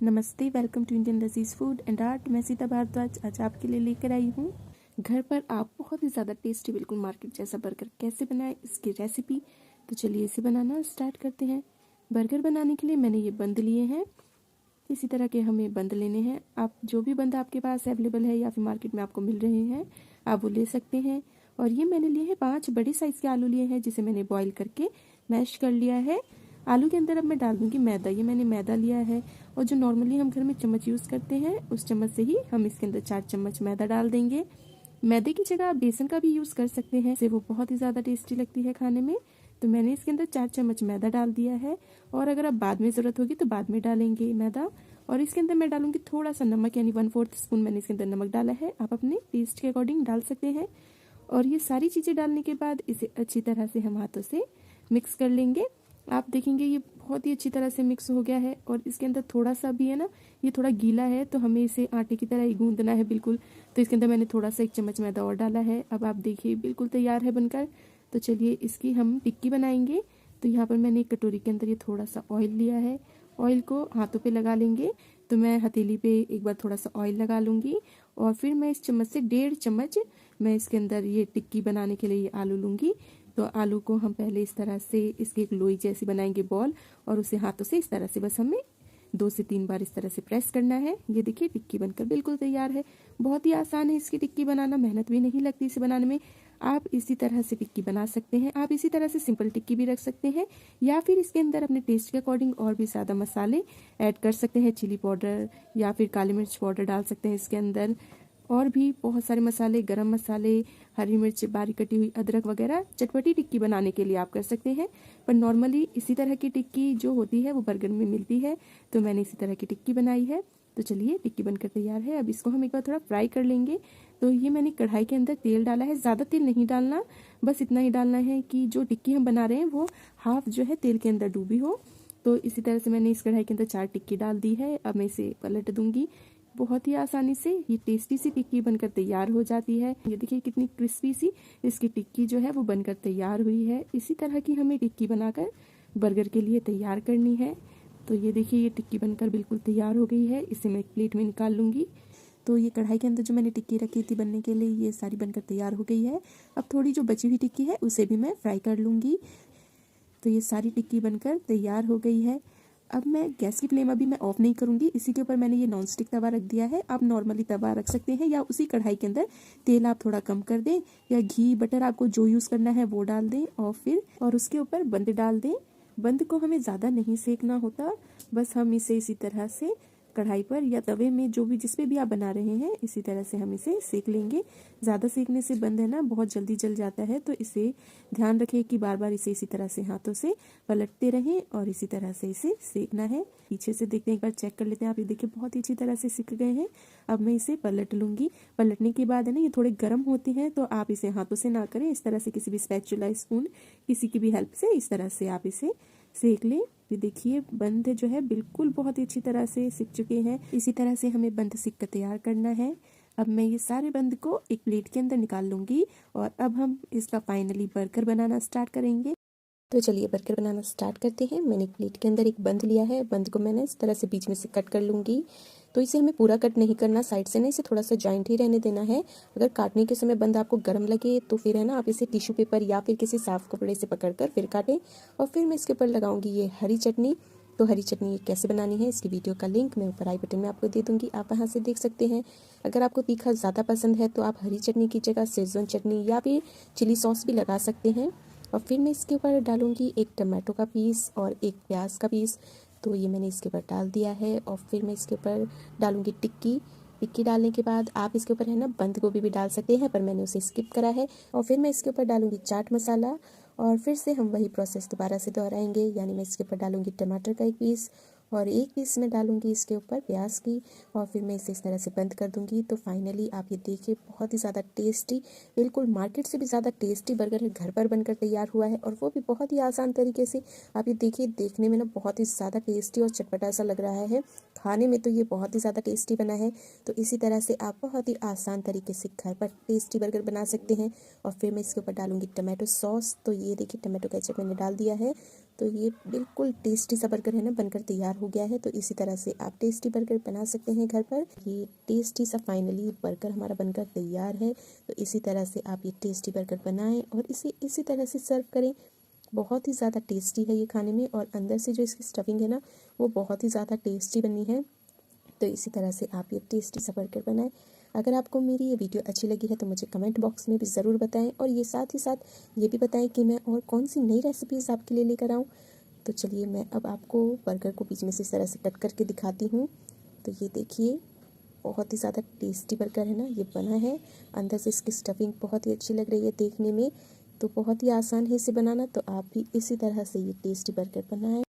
नमस्ते, welcome to Indian लजीज food and art. मैं सीता भारद्वाज आज आपके लिए लेकर आई हूँ घर पर आप बहुत ही ज़्यादा टेस्टी बिल्कुल मार्केट जैसा बर्गर कैसे बनाए इसकी रेसिपी। तो चलिए इसे बनाना स्टार्ट करते हैं। बर्गर बनाने के लिए मैंने ये बंद लिए हैं। इसी तरह के हमें बंद लेने हैं। आप जो भी बंद आपके पास अवेलेबल है या फिर मार्केट में आपको मिल रहे हैं आप वो ले सकते हैं। और ये मैंने लिए हैं 5 बड़े साइज़ के आलू लिए हैं जिसे मैंने बॉईल करके मैश कर लिया है। आलू के अंदर अब मैं डाल दूंगी मैदा। ये मैंने मैदा लिया है और जो नॉर्मली हम घर में चम्मच यूज़ करते हैं उस चम्मच से ही हम इसके अंदर 4 चम्मच मैदा डाल देंगे। मैदे की जगह आप बेसन का भी यूज़ कर सकते हैं, इससे वो बहुत ही ज़्यादा टेस्टी लगती है खाने में। तो मैंने इसके अंदर 4 चम्मच मैदा डाल दिया है और अगर आप बाद में ज़रूरत होगी तो बाद में डालेंगे मैदा। और इसके अंदर मैं डालूंगी थोड़ा सा नमक, यानी 1/4 स्पून मैंने इसके अंदर नमक डाला है। आप अपने टेस्ट के अकॉर्डिंग डाल सकते हैं। और ये सारी चीज़ें डालने के बाद इसे अच्छी तरह से हम हाथों से मिक्स कर लेंगे। आप देखेंगे ये बहुत ही अच्छी तरह से मिक्स हो गया है। और इसके अंदर थोड़ा सा भी है ना, ये थोड़ा गीला है तो हमें इसे आटे की तरह ही गूंदना है बिल्कुल। तो इसके अंदर मैंने थोड़ा सा 1 चम्मच मैदा और डाला है। अब आप देखिए बिल्कुल तैयार है बनकर। तो चलिए इसकी हम टिक्की बनाएंगे। तो यहाँ पर मैंने एक कटोरी के अंदर ये थोड़ा सा ऑयल लिया है। ऑयल को हाथों पे लगा लेंगे। तो मैं हथेली पे एक बार थोड़ा सा ऑयल लगा लूँगी और फिर मैं इस चम्मच से 1.5 चम्मच मैं इसके अंदर ये टिक्की बनाने के लिए ये आलू लूँगी। तो आलू को हम पहले इस तरह से इसकी एक लोई जैसी बनाएंगे बॉल, और उसे हाथों से इस तरह से बस हमें 2 से 3 बार इस तरह से प्रेस करना है। ये देखिए टिक्की बनकर बिल्कुल तैयार है। बहुत ही आसान है इसकी टिक्की बनाना, मेहनत भी नहीं लगती इसे बनाने में। आप इसी तरह से टिक्की बना सकते हैं। आप इसी तरह से सिंपल टिक्की भी रख सकते हैं या फिर इसके अंदर अपने टेस्ट के अकॉर्डिंग और भी ज़्यादा मसाले ऐड कर सकते हैं। चिली पाउडर या फिर काली मिर्च पाउडर डाल सकते हैं इसके अंदर, और भी बहुत सारे मसाले, गरम मसाले, हरी मिर्च बारीक कटी हुई, अदरक वगैरह चटपटी टिक्की बनाने के लिए आप कर सकते हैं। पर नॉर्मली इसी तरह की टिक्की जो होती है वो बर्गर में मिलती है। तो मैंने इसी तरह की टिक्की बनाई है। तो चलिए टिक्की बनकर तैयार है। अब इसको हम एक बार थोड़ा फ्राई कर लेंगे। तो ये मैंने कढ़ाई के अंदर तेल डाला है। ज़्यादा तेल नहीं डालना, बस इतना ही डालना है कि जो टिक्की हम बना रहे हैं वो हाफ जो है तेल के अंदर डूबी हो। तो इसी तरह से मैंने इस कढ़ाई के अंदर 4 टिक्की डाल दी है। अब मैं इसे पलट दूंगी। बहुत ही आसानी से ये टेस्टी सी टिक्की बनकर तैयार हो जाती है। ये देखिए कितनी क्रिस्पी सी इसकी टिक्की जो है वो बनकर तैयार हुई है। इसी तरह की हमें टिक्की बनाकर बर्गर के लिए तैयार करनी है। तो ये देखिए ये टिक्की बनकर बिल्कुल तैयार हो गई है। इसे मैं एक प्लेट में निकाल लूँगी। तो ये कढ़ाई के अंदर जो मैंने टिक्की रखी थी बनने के लिए ये सारी बनकर तैयार हो गई है। अब थोड़ी जो बची हुई टिक्की है उसे भी मैं फ्राई कर लूँगी। तो ये सारी टिक्की बनकर तैयार हो गई है। अब मैं गैस की फ्लेम अभी मैं ऑफ नहीं करूँगी। इसी के ऊपर मैंने ये नॉन स्टिक तवा रख दिया है। आप नॉर्मली तवा रख सकते हैं या उसी कढ़ाई के अंदर तेल आप थोड़ा कम कर दें या घी बटर आपको जो यूज़ करना है वो डाल दें और उसके ऊपर बंद डाल दें। बंद को हमें ज़्यादा नहीं सेकना होता, बस हम इसे इसी तरह से कढ़ाई पर या तवे में जो भी जिस पे भी आप बना रहे हैं इसी तरह से हम इसे सेक लेंगे। ज़्यादा सेकने से बंद है ना बहुत जल्दी जल जाता है। तो इसे ध्यान रखें कि बार बार इसे इसी तरह से हाथों से पलटते रहें और इसी तरह से इसे सेकना है। पीछे से देखते हैं, एक बार चेक कर लेते हैं। आप ये देखिए बहुत ही अच्छी तरह से सिक गए हैं। अब मैं इसे पलट लूँगी। पलटने के बाद है ना ये थोड़े गर्म होते हैं तो आप इसे हाथों से ना करें, इस तरह से किसी भी स्पैचुला, स्पून, किसी की भी हेल्प से इस तरह से आप इसे सेक लें। ये देखिए बंद जो है बिल्कुल बहुत ही अच्छी तरह से सिक चुके हैं। इसी तरह से हमें बंद सिक कर तैयार करना है। अब मैं ये सारे बंद को एक प्लेट के अंदर निकाल लूँगी और अब हम इसका फाइनली बर्गर बनाना स्टार्ट करेंगे। तो चलिए बर्गर बनाना स्टार्ट करते हैं। मैंने एक प्लेट के अंदर एक बंद लिया है। बंद को मैंने इस तरह से बीच में से कट कर लूँगी। तो इसे हमें पूरा कट नहीं करना, साइड से ना इसे थोड़ा सा जॉइंट ही रहने देना है। अगर काटने के समय बंद आपको गर्म लगे तो फिर है ना आप इसे टिश्यू पेपर या फिर किसी साफ कपड़े से पकड़कर फिर काटें। और फिर मैं इसके ऊपर लगाऊंगी ये हरी चटनी। तो हरी चटनी कैसे बनानी है इसकी वीडियो का लिंक मैं ऊपर आई बटन में आपको दे दूंगी, आप वहाँ से देख सकते हैं। अगर आपको तीखा ज़्यादा पसंद है तो आप हरी चटनी की जगह शेजवान चटनी या फिर चिली सॉस भी लगा सकते हैं। और फिर मैं इसके ऊपर डालूंगी एक टमाटो का पीस और एक प्याज का पीस। तो ये मैंने इसके ऊपर डाल दिया है। और फिर मैं इसके ऊपर डालूंगी टिक्की। टिक्की डालने के बाद आप इसके ऊपर है ना बंद गोभी भी डाल सकते हैं, पर मैंने उसे स्किप करा है। और फिर मैं इसके ऊपर डालूंगी चाट मसाला। और फिर से हम वही प्रोसेस दोबारा से दोहराएंगे, यानी मैं इसके ऊपर डालूंगी टमाटर का एक पीस और एक पीस में डालूंगी इसके ऊपर प्याज की। और फिर मैं इसे इस तरह से बंद कर दूंगी। तो फाइनली आप ये देखिए बहुत ही ज़्यादा टेस्टी, बिल्कुल मार्केट से भी ज़्यादा टेस्टी बर्गर है, घर पर बनकर तैयार हुआ है और वो भी बहुत ही आसान तरीके से। आप ये देखिए देखने में ना बहुत ही ज़्यादा टेस्टी और चटपटा सा लग रहा है, खाने में तो ये बहुत ही ज़्यादा टेस्टी बना है। तो इसी तरह से आप बहुत ही आसान तरीके से घर पर टेस्टी बर्गर बना सकते हैं। और फिर मैं इसके ऊपर डालूंगी टमाटो सॉस। तो ये देखिए टमाटो केचप मैंने डाल दिया है। तो ये बिल्कुल टेस्टी सा बर्गर है ना बनकर तैयार हो गया है। तो इसी तरह से आप टेस्टी बर्गर बना सकते हैं घर पर। ये टेस्टी सा फाइनली बर्गर हमारा बनकर तैयार है। तो इसी तरह से आप ये टेस्टी बर्गर बनाएं और इसे इसी तरह से सर्व करें। बहुत ही ज़्यादा टेस्टी है ये खाने में, और अंदर से जो इसकी स्टफिंग है ना वो बहुत ही ज़्यादा टेस्टी बनी है। तो इसी तरह से आप ये टेस्टी सा बर्गर बनाएं। अगर आपको मेरी ये वीडियो अच्छी लगी है तो मुझे कमेंट बॉक्स में भी ज़रूर बताएं, और ये साथ ही साथ ये भी बताएं कि मैं और कौन सी नई रेसिपीज़ आपके लिए लेकर आऊँ। तो चलिए मैं अब आपको बर्गर को बीच में से इस तरह से कट करके दिखाती हूँ। तो ये देखिए बहुत ही ज़्यादा टेस्टी बर्गर है ना ये बना है। अंदर से इसकी स्टफिंग बहुत ही अच्छी लग रही है देखने में। तो बहुत ही आसान है इसे बनाना। तो आप भी इसी तरह से ये टेस्टी बर्गर बनाएं।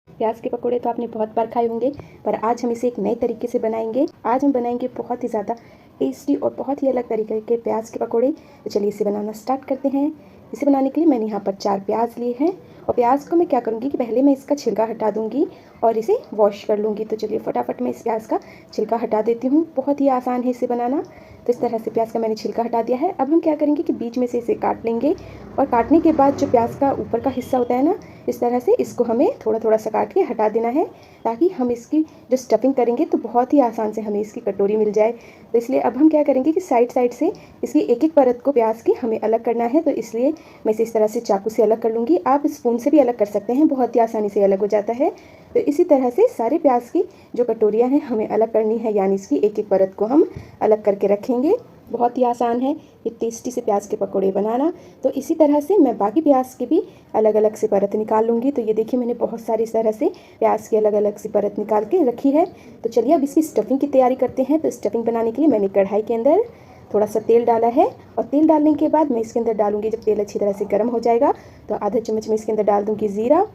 प्याज के पकोड़े तो आपने बहुत बार खाए होंगे, पर आज हम इसे एक नए तरीके से बनाएंगे। आज हम बनाएंगे बहुत ही ज़्यादा टेस्टी और बहुत ही अलग तरीके के प्याज के पकोड़े। तो चलिए इसे बनाना स्टार्ट करते हैं। इसे बनाने के लिए मैंने यहाँ पर 4 प्याज लिए हैं, और प्याज को मैं क्या करूँगी कि पहले मैं इसका छिलका हटा दूँगी और इसे वॉश कर लूँगी। तो चलिए फटाफट मैं इस प्याज का छिलका हटा देती हूँ। बहुत ही आसान है इसे बनाना। तो इस तरह से प्याज का मैंने छिलका हटा दिया है। अब हम क्या करेंगे कि बीच में से इसे काट लेंगे, और काटने के बाद जो प्याज का ऊपर का हिस्सा होता है ना, इस तरह से इसको हमें थोड़ा थोड़ा सा काट के हटा देना है, ताकि हम इसकी जो स्टफिंग करेंगे तो बहुत ही आसान से हमें इसकी कटोरी मिल जाए। तो इसलिए अब हम क्या करेंगे कि साइड साइड से इसकी एक एक परत को प्याज की हमें अलग करना है। तो इसलिए मैं इसे इस तरह से चाकू से अलग कर लूँगी। आप स्पून से भी अलग कर सकते हैं, बहुत ही आसानी से अलग हो जाता है। तो इसी तरह से सारे प्याज की जो कटोरियाँ हैं हमें अलग करनी है, यानी इसकी एक एक परत को हम अलग करके रखेंगे। बहुत ही आसान है ये टेस्टी से प्याज के पकोड़े बनाना। तो इसी तरह से मैं बाकी प्याज की भी अलग अलग से परत निकाल लूँगी। तो ये देखिए मैंने बहुत सारी इस तरह से प्याज की अलग अलग सी परत निकाल के रखी है। तो चलिए अब इसकी स्टफिंग की तैयारी करते हैं। तो स्टफिंग बनाने के लिए मैंने कढ़ाई के अंदर थोड़ा सा तेल डाला है, और तेल डालने के बाद मैं इसके अंदर डालूंगी, जब तेल अच्छी तरह से गर्म हो जाएगा तो आधा चम्मच में इसके अंदर डाल दूँगी ज़ीरा।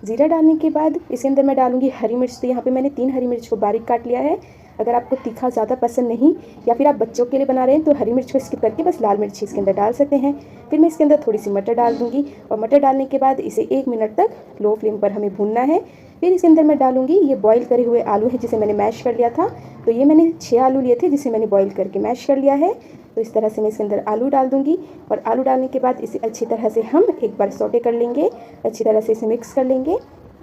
ज़ीरा डालने के बाद इसके अंदर मैं डालूंगी हरी मिर्च। तो यहाँ पे मैंने 3 हरी मिर्च को बारीक काट लिया है। अगर आपको तीखा ज़्यादा पसंद नहीं, या फिर आप बच्चों के लिए बना रहे हैं, तो हरी मिर्च को स्किप करके बस लाल मिर्च इसके अंदर डाल सकते हैं। फिर मैं इसके अंदर थोड़ी सी मटर डाल दूँगी, और मटर डालने के बाद इसे 1 मिनट तक लो फ्लेम पर हमें भूनना है। फिर इसके अंदर मैं डालूँगी ये बॉईल करे हुए आलू है, जिसे मैंने मैश कर लिया था। तो ये मैंने 6 आलू लिए थे, जिसे मैंने बॉईल करके मैश कर लिया है। तो इस तरह से मैं इसके अंदर आलू डाल दूँगी, और आलू डालने के बाद इसे अच्छी तरह से हम एक बार सौटे कर लेंगे, अच्छी तरह से इसे मिक्स कर लेंगे।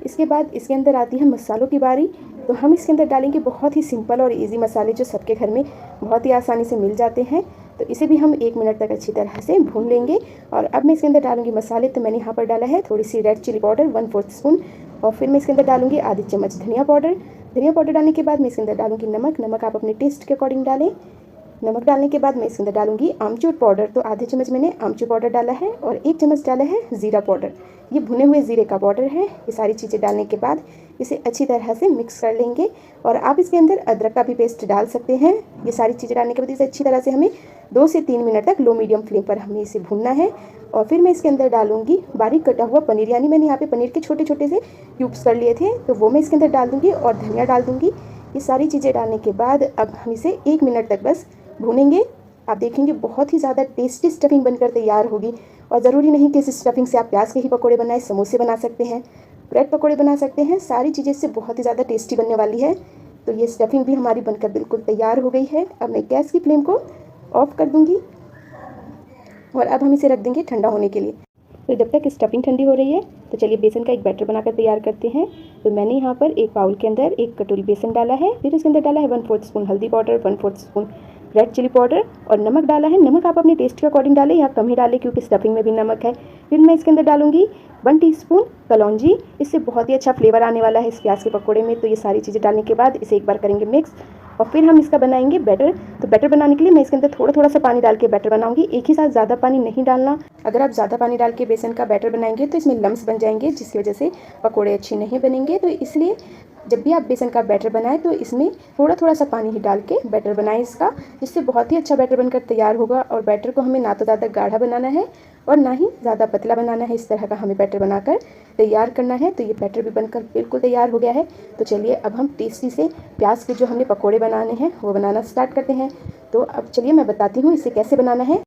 इसके बाद इसके अंदर आती है मसालों की बारी। तो हम इसके अंदर डालेंगे बहुत ही सिंपल और इजी मसाले, जो सबके घर में बहुत ही आसानी से मिल जाते हैं। तो इसे भी हम 1 मिनट तक अच्छी तरह से भून लेंगे। और अब मैं इसके अंदर डालूंगी मसाले। तो मैंने यहाँ पर डाला है थोड़ी सी रेड चिली पाउडर 1/4 स्पून, और फिर मैं इसके अंदर डालूंगी आधी चम्मच धनिया पाउडर। धनिया पाउडर डालने के बाद मैं इसके अंदर डालूंगी नमक। नमक आप अपने टेस्ट के अकॉर्डिंग डालें। नमक डालने के बाद मैं इसके अंदर डालूंगी आमचूर पाउडर। तो आधे चम्मच मैंने आमचूर पाउडर डाला है, और 1 चम्मच डाला है ज़ीरा पाउडर। ये भुने हुए ज़ीरे का पाउडर है। ये सारी चीज़ें डालने के बाद इसे अच्छी तरह से मिक्स कर लेंगे, और आप इसके अंदर अदरक का भी पेस्ट डाल सकते हैं। ये सारी चीज़ें डालने के बाद इसे अच्छी तरह से हमें 2 से 3 मिनट तक लो मीडियम फ्लेम पर हमें इसे भूनना है। और फिर मैं इसके अंदर डालूंगी बारीक कटा हुआ पनीर, यानी मैंने यहाँ पे पनीर के छोटे छोटे से क्यूब्स कर लिए थे, तो वो मैं इसके अंदर डाल दूँगी, और धनिया डाल दूँगी। ये सारी चीज़ें डालने के बाद अब हम इसे 1 मिनट तक बस भूनेंगे। आप देखेंगे बहुत ही ज़्यादा टेस्टी स्टफिंग बनकर तैयार होगी। और ज़रूरी नहीं कि इस स्टफिंग से आप प्याज के ही पकोड़े बनाएं, समोसे बना सकते हैं, ब्रेड पकोड़े बना सकते हैं। सारी चीज़ें इससे बहुत ही ज़्यादा टेस्टी बनने वाली है। तो ये स्टफिंग भी हमारी बनकर बिल्कुल तैयार हो गई है। अब मैं गैस की फ्लेम को ऑफ कर दूँगी, और अब हम इसे रख देंगे ठंडा होने के लिए। तो जब तक स्टफिंग ठंडी हो रही है, तो चलिए बेसन का एक बैटर बनाकर तैयार करते हैं। तो मैंने यहाँ पर एक बाउल के अंदर 1 कटोरी बेसन डाला है। फिर उसके अंदर डाला है 1/4 स्पून हल्दी powder, 1/4 spoon red chilli powder, और नमक डाला है। नमक आप अपने टेस्ट के अकॉर्डिंग डालें, या कम ही डालें, क्योंकि स्टफिंग में भी नमक है। फिर मैं इसके अंदर डालूंगी 1 टीस्पून कलौंजी। इससे बहुत ही अच्छा फ्लेवर आने वाला है इस प्याज के पकोड़े में। तो ये सारी चीज़ें डालने के बाद इसे एक बार करेंगे मिक्स, और फिर हम इसका बनाएंगे बैटर। तो बैटर बनाने के लिए मैं इसके अंदर थोड़ा थोड़ा सा पानी डाल के बैटर बनाऊंगी। एक ही साथ ज़्यादा पानी नहीं डालना। अगर आप ज़्यादा पानी डाल के बेसन का बैटर बनाएंगे तो इसमें लम्स बन जाएंगे, जिसकी वजह से पकोड़े अच्छे नहीं बनेंगे। तो इसलिए जब भी आप बेसन का बैटर बनाएं तो इसमें थोड़ा थोड़ा सा पानी ही डाल के बैटर बनाएं इसका, जिससे बहुत ही अच्छा बैटर बनकर तैयार होगा। और बैटर को हमें ना तो ज़्यादा गाढ़ा बनाना है, और ना ही ज़्यादा पतला बनाना है। इस तरह का हमें बैटर बनाकर तैयार करना है। तो ये बैटर भी बनकर बिल्कुल तैयार हो गया है। तो चलिए अब हम टेस्टी से प्याज के जो हमने पकोड़े बनाने हैं वो बनाना स्टार्ट करते हैं। तो अब चलिए मैं बताती हूँ इसे कैसे बनाना है।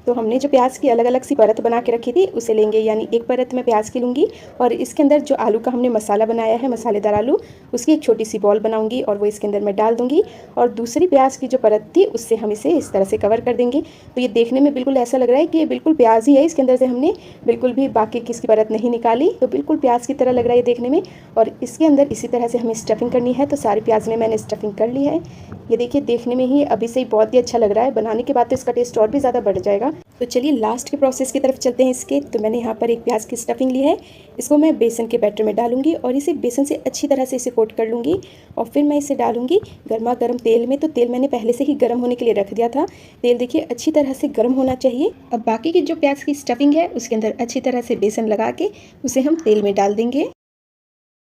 तो हमने जो प्याज की अलग अलग सी परत बना के रखी थी उसे लेंगे, यानी एक परत में प्याज की लूँगी और इसके अंदर जो आलू का हमने मसाला बनाया है, मसालेदार आलू, उसकी एक छोटी सी बॉल बनाऊंगी और वो इसके अंदर मैं डाल दूंगी। और दूसरी प्याज की जो परत थी उससे हम इसे इस तरह से कवर कर देंगे। तो ये देखने में बिल्कुल ऐसा लग रहा है कि ये बिल्कुल प्याज ही है, इसके अंदर से हमने बिल्कुल भी बाकी किसकी परत नहीं निकाली, तो बिल्कुल प्याज की तरह लग रहा है देखने में। और इसके अंदर इसी तरह से हमें स्टफिंग करनी है। तो सारी प्याज में मैंने स्टफिंग कर ली है। ये देखिए देखने में ही अभी से ही बहुत ही अच्छा लग रहा है, बनाने के बाद तो इसका टेस्ट और भी ज़्यादा बढ़ जाएगा। तो चलिए लास्ट के प्रोसेस की तरफ चलते हैं इसके। तो मैंने यहाँ पर एक प्याज की स्टफिंग ली है, इसको मैं बेसन के बैटर में डालूंगी और इसे बेसन से अच्छी तरह से इसे कोट कर लूँगी और फिर मैं इसे डालूंगी गर्मा गर्म तेल में। तो तेल मैंने पहले से ही गर्म होने के लिए रख दिया था। तेल देखिए अच्छी तरह से गर्म होना चाहिए। अब बाकी की जो प्याज की स्टफिंग है उसके अंदर अच्छी तरह से बेसन लगा के उसे हम तेल में डाल देंगे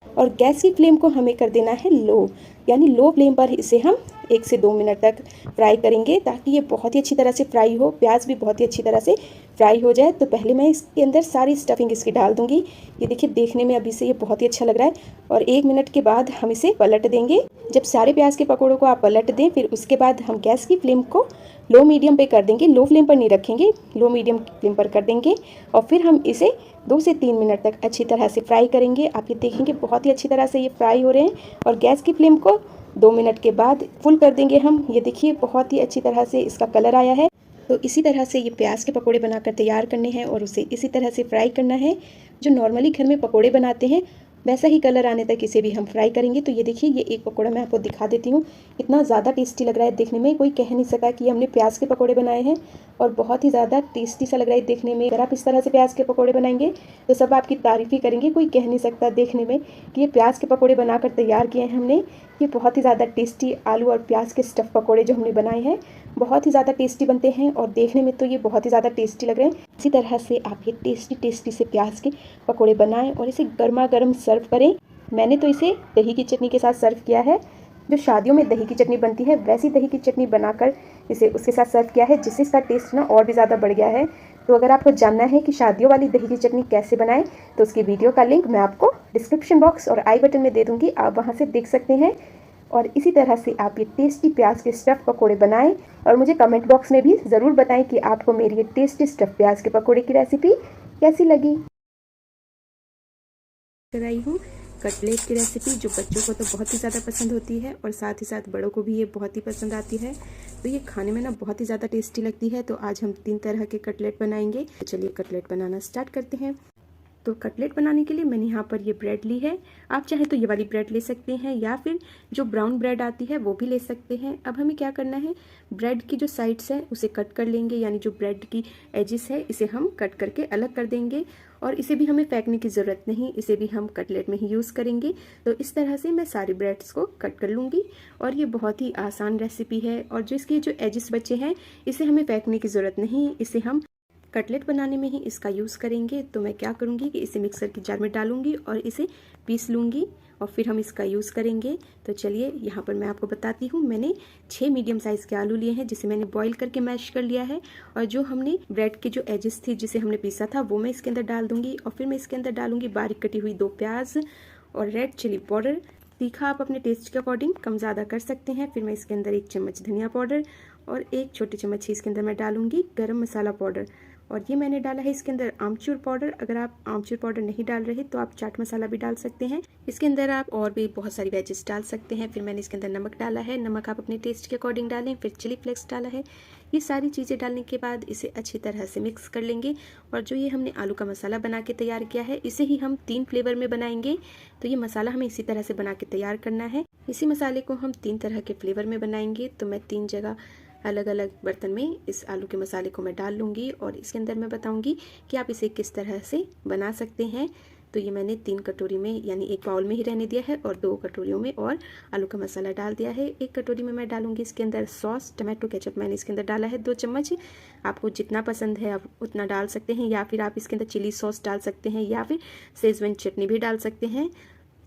और गैस की फ्लेम को हमें कर देना है लो, यानी लो फ्लेम पर इसे हम 1 से 2 मिनट तक फ्राई करेंगे ताकि ये बहुत ही अच्छी तरह से फ्राई हो, प्याज भी बहुत ही अच्छी तरह से फ्राई हो जाए। तो पहले मैं इसके अंदर सारी स्टफिंग इसकी डाल दूंगी। ये देखिए देखने में अभी से ये बहुत ही अच्छा लग रहा है और 1 मिनट के बाद हम इसे पलट देंगे। जब सारे प्याज के पकौड़ों को आप पलट दें फिर उसके बाद हम गैस की फ्लेम को लो मीडियम पे कर देंगे, लो फ्लेम पर नहीं रखेंगे, लो मीडियम फ्लेम पर कर देंगे और फिर हम इसे 2 से 3 मिनट तक अच्छी तरह से फ्राई करेंगे। आप ये देखेंगे बहुत ही अच्छी तरह से ये फ्राई हो रहे हैं और गैस की फ्लेम को 2 मिनट के बाद फुल कर देंगे हम। ये देखिए बहुत ही अच्छी तरह से इसका कलर आया है। तो इसी तरह से ये प्याज के पकोड़े बनाकर तैयार करने हैं और उसे इसी तरह से फ्राई करना है। जो नॉर्मली घर में पकोड़े बनाते हैं वैसा ही कलर आने तक इसे भी हम फ्राई करेंगे। तो ये देखिए ये एक पकोड़ा मैं आपको दिखा देती हूँ, इतना ज़्यादा टेस्टी लग रहा है देखने में, कोई कह नहीं सका कि हमने प्याज के पकोड़े बनाए हैं और बहुत ही ज़्यादा टेस्टी सा लग रहा है देखने में। अगर आप इस तरह से प्याज के पकोड़े बनाएंगे तो सब आपकी तारीफ़ ही करेंगे, कोई कह नहीं सकता देखने में कि ये प्याज के पकोड़े बनाकर तैयार किए हैं हमने। ये बहुत ही ज़्यादा टेस्टी आलू और प्याज के स्टफ़ पकोड़े जो हमने बनाए हैं बहुत ही ज़्यादा टेस्टी बनते हैं और देखने में तो ये बहुत ही ज़्यादा टेस्टी लग रहे हैं। इसी तरह से आप ये टेस्टी से प्याज के पकोड़े बनाएं और इसे गर्मा गर्म सर्व करें। मैंने तो इसे दही की चटनी के साथ सर्व किया है। जो शादियों में दही की चटनी बनती है वैसी दही की चटनी बनाकर इसे उसके साथ सर्व किया है, जिससे इसका टेस्ट ना और भी ज़्यादा बढ़ गया है। तो अगर आपको जानना है कि शादियों वाली दही की चटनी कैसे बनाएं तो उसकी वीडियो का लिंक मैं आपको डिस्क्रिप्शन बॉक्स और आई बटन में दे दूँगी, आप वहाँ से देख सकते हैं। और इसी तरह से आप ये टेस्टी प्याज के स्टफ़ पकोड़े बनाएं और मुझे कमेंट बॉक्स में भी ज़रूर बताएं कि आपको मेरी ये टेस्टी स्टफ़ प्याज के पकोड़े की रेसिपी कैसी लगी। कराई हूँ कटलेट की रेसिपी, जो बच्चों को तो बहुत ही ज़्यादा पसंद होती है और साथ ही साथ बड़ों को भी ये बहुत ही पसंद आती है। तो ये खाने में ना बहुत ही ज़्यादा टेस्टी लगती है। तो आज हम 3 तरह के कटलेट बनाएंगे। तो चलिए कटलेट बनाना स्टार्ट करते हैं। तो कटलेट बनाने के लिए मैंने यहाँ पर ये ब्रेड ली है। आप चाहे तो ये वाली ब्रेड ले सकते हैं या फिर जो ब्राउन ब्रेड आती है वो भी ले सकते हैं। अब हमें क्या करना है, ब्रेड की जो साइड्स है उसे कट कर लेंगे, यानी जो ब्रेड की एजिस है इसे हम कट करके अलग कर देंगे और इसे भी हमें फेंकने की ज़रूरत नहीं, इसे भी हम कटलेट में ही यूज़ करेंगे। तो इस तरह से मैं सारी ब्रेड्स को कट कर लूँगी और ये बहुत ही आसान रेसिपी है। और जो इसके जो एजिस बचे हैं इसे हमें फेंकने की ज़रूरत नहीं, इसे हम कटलेट बनाने में ही इसका यूज़ करेंगे। तो मैं क्या करूँगी कि इसे मिक्सर की जार में डालूंगी और इसे पीस लूँगी और फिर हम इसका यूज़ करेंगे। तो चलिए यहाँ पर मैं आपको बताती हूँ, मैंने 6 मीडियम साइज़ के आलू लिए हैं जिसे मैंने बॉईल करके मैश कर लिया है और जो हमने ब्रेड की जो एजेस थी जिसे हमने पीसा था वो मैं इसके अंदर डाल दूँगी और फिर मैं इसके अंदर डालूँगी बारीक कटी हुई 2 प्याज और रेड चिली पाउडर। तीखा आप अपने टेस्ट के अकॉर्डिंग कम ज़्यादा कर सकते हैं। फिर मैं इसके अंदर 1 चम्मच धनिया पाउडर और 1 छोटी चम्मच ही इसके अंदर मैं डालूँगी गरम मसाला पाउडर और ये मैंने डाला है इसके अंदर आमचूर पाउडर। अगर आप आमचूर पाउडर नहीं डाल रहे तो आप चाट मसाला भी डाल सकते हैं। इसके अंदर आप और भी बहुत सारी वेजेस डाल सकते हैं। फिर मैंने इसके अंदर नमक डाला है, नमक आप अपने टेस्ट के अकॉर्डिंग डालें। फिर चिली फ्लेक्स डाला है। ये सारी चीज़ें डालने के बाद इसे अच्छी तरह से मिक्स कर लेंगे और जो ये हमने आलू का मसाला बना के तैयार किया है इसे ही हम 3 फ्लेवर में बनाएंगे। तो ये मसाला हमें इसी तरह से बना के तैयार करना है। इसी मसाले को हम 3 तरह के फ्लेवर में बनाएंगे। तो मैं 3 जगह अलग अलग बर्तन में इस आलू के मसाले को मैं डाल लूँगी और इसके अंदर मैं बताऊँगी कि आप इसे किस तरह से बना सकते हैं। तो ये मैंने 3 कटोरी में यानी एक बाउल में ही रहने दिया है और 2 कटोरियों में और आलू का मसाला डाल दिया है। एक कटोरी में मैं डालूंगी इसके अंदर सॉस, टमाटो केचप मैंने इसके अंदर डाला है 2 चम्मच। आपको जितना पसंद है आप उतना डाल सकते हैं या फिर आप इसके अंदर चिली सॉस डाल सकते हैं या फिर शेजवान चटनी भी डाल सकते हैं।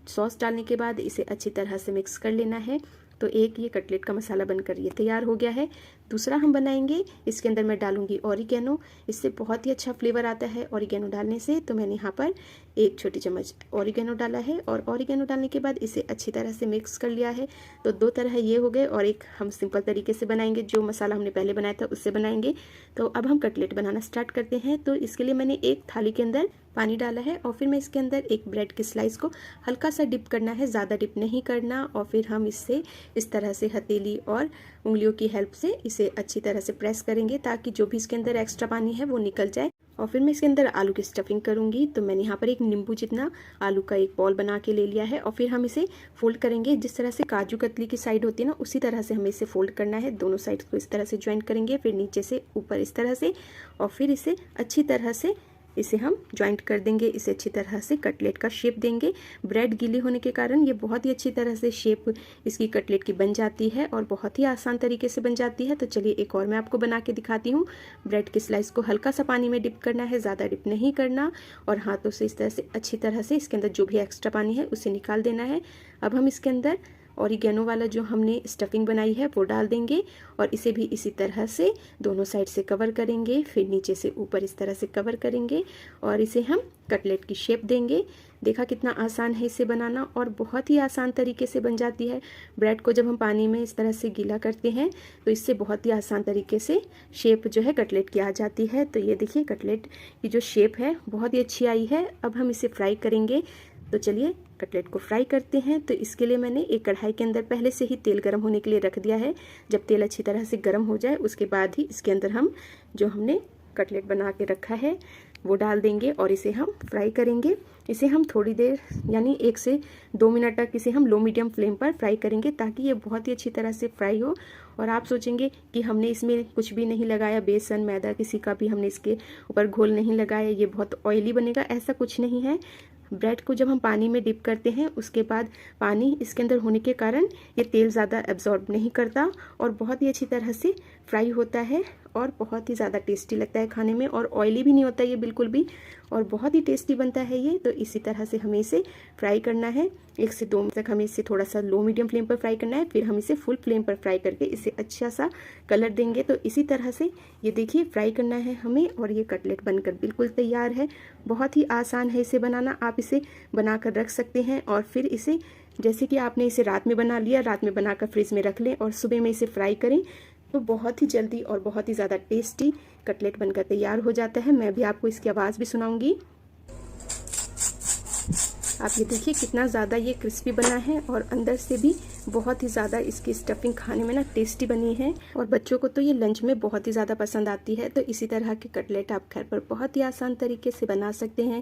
सॉस डालने के बाद इसे अच्छी तरह से मिक्स कर लेना है तो एक ये कटलेट का मसाला बनकर ये तैयार हो गया है। दूसरा हम बनाएंगे, इसके अंदर मैं डालूंगी ऑरिगेनो। इससे बहुत ही अच्छा फ्लेवर आता है ऑरिगेनो डालने से। तो मैंने यहाँ पर 1 छोटी चम्मच ऑरिगेनो डाला है और ऑरिगेनो डालने के बाद इसे अच्छी तरह से मिक्स कर लिया है। तो 2 तरह ये हो गए और एक हम सिंपल तरीके से बनाएंगे, जो मसाला हमने पहले बनाया था उससे बनाएंगे। तो अब हम कटलेट बनाना स्टार्ट करते हैं। तो इसके लिए मैंने एक थाली के अंदर पानी डाला है और फिर मैं इसके अंदर एक ब्रेड के स्लाइस को हल्का सा डिप करना है, ज़्यादा डिप नहीं करना। और फिर हम इससे इस तरह से हथेली और उंगलियों की हेल्प से इसे अच्छी तरह से प्रेस करेंगे ताकि जो भी इसके अंदर एक्स्ट्रा पानी है वो निकल जाए। और फिर मैं इसके अंदर आलू की स्टफिंग करूंगी। तो मैंने यहाँ पर एक नींबू जितना आलू का एक बॉल बना के ले लिया है और फिर हम इसे फोल्ड करेंगे। जिस तरह से काजू कतली की साइड होती है ना, उसी तरह से हमें इसे फोल्ड करना है। दोनों साइड को इस तरह से ज्वाइंट करेंगे, फिर नीचे से ऊपर इस तरह से, और फिर इसे अच्छी तरह से इसे हम ज्वाइंट कर देंगे। इसे अच्छी तरह से कटलेट का शेप देंगे। ब्रेड गीली होने के कारण ये बहुत ही अच्छी तरह से शेप इसकी कटलेट की बन जाती है और बहुत ही आसान तरीके से बन जाती है। तो चलिए एक और मैं आपको बना के दिखाती हूँ। ब्रेड की स्लाइस को हल्का सा पानी में डिप करना है, ज़्यादा डिप नहीं करना, और हाथों से इस तरह से अच्छी तरह से इसके अंदर जो भी एक्स्ट्रा पानी है उसे निकाल देना है। अब हम इसके अंदर ऑरिगेनो वाला जो हमने स्टफिंग बनाई है वो डाल देंगे और इसे भी इसी तरह से दोनों साइड से कवर करेंगे, फिर नीचे से ऊपर इस तरह से कवर करेंगे और इसे हम कटलेट की शेप देंगे। देखा कितना आसान है इसे बनाना और बहुत ही आसान तरीके से बन जाती है। ब्रेड को जब हम पानी में इस तरह से गीला करते हैं तो इससे बहुत ही आसान तरीके से शेप जो है कटलेट की आ जाती है। तो ये देखिए कटलेट की जो शेप है बहुत ही अच्छी आई है। अब हम इसे फ्राई करेंगे। तो चलिए कटलेट को फ्राई करते हैं। तो इसके लिए मैंने एक कढ़ाई के अंदर पहले से ही तेल गर्म होने के लिए रख दिया है। जब तेल अच्छी तरह से गर्म हो जाए उसके बाद ही इसके अंदर हम जो हमने कटलेट बना के रखा है वो डाल देंगे और इसे हम फ्राई करेंगे। इसे हम थोड़ी देर यानी 1 से 2 मिनट तक इसे हम लो मीडियम फ्लेम पर फ्राई करेंगे ताकि ये बहुत ही अच्छी तरह से फ्राई हो। और आप सोचेंगे कि हमने इसमें कुछ भी नहीं लगाया, बेसन मैदा किसी का भी हमने इसके ऊपर घोल नहीं लगाया, ये बहुत ऑयली बनेगा। ऐसा कुछ नहीं है। ब्रेड को जब हम पानी में डिप करते हैं उसके बाद पानी इसके अंदर होने के कारण ये तेल ज़्यादा एब्जॉर्ब नहीं करता और बहुत ही अच्छी तरह से फ्राई होता है और बहुत ही ज़्यादा टेस्टी लगता है खाने में, और ऑयली भी नहीं होता ये बिल्कुल भी, और बहुत ही टेस्टी बनता है ये। तो इसी तरह से हमें इसे फ्राई करना है। 1 से 2 मिनट तक हमें इसे थोड़ा सा लो मीडियम फ्लेम पर फ्राई करना है, फिर हम इसे फुल फ्लेम पर फ्राई करके इसे अच्छा सा कलर देंगे। तो इसी तरह से ये देखिए फ्राई करना है हमें और ये कटलेट बनकर बिल्कुल तैयार है। बहुत ही आसान है इसे बनाना। आप इसे बनाकर रख सकते हैं और फिर इसे जैसे कि आपने इसे रात में बना लिया, रात में बनाकर फ्रिज में रख लें और सुबह में इसे फ्राई करें तो बहुत ही जल्दी और बहुत ही ज़्यादा टेस्टी कटलेट बनकर तैयार हो जाता है। मैं भी आपको इसकी आवाज़ भी सुनाऊंगी। आप ये देखिए कितना ज़्यादा ये क्रिस्पी बना है और अंदर से भी बहुत ही ज़्यादा इसकी स्टफिंग खाने में ना टेस्टी बनी है और बच्चों को तो ये लंच में बहुत ही ज़्यादा पसंद आती है। तो इसी तरह के कटलेट आप घर पर बहुत ही आसान तरीके से बना सकते हैं।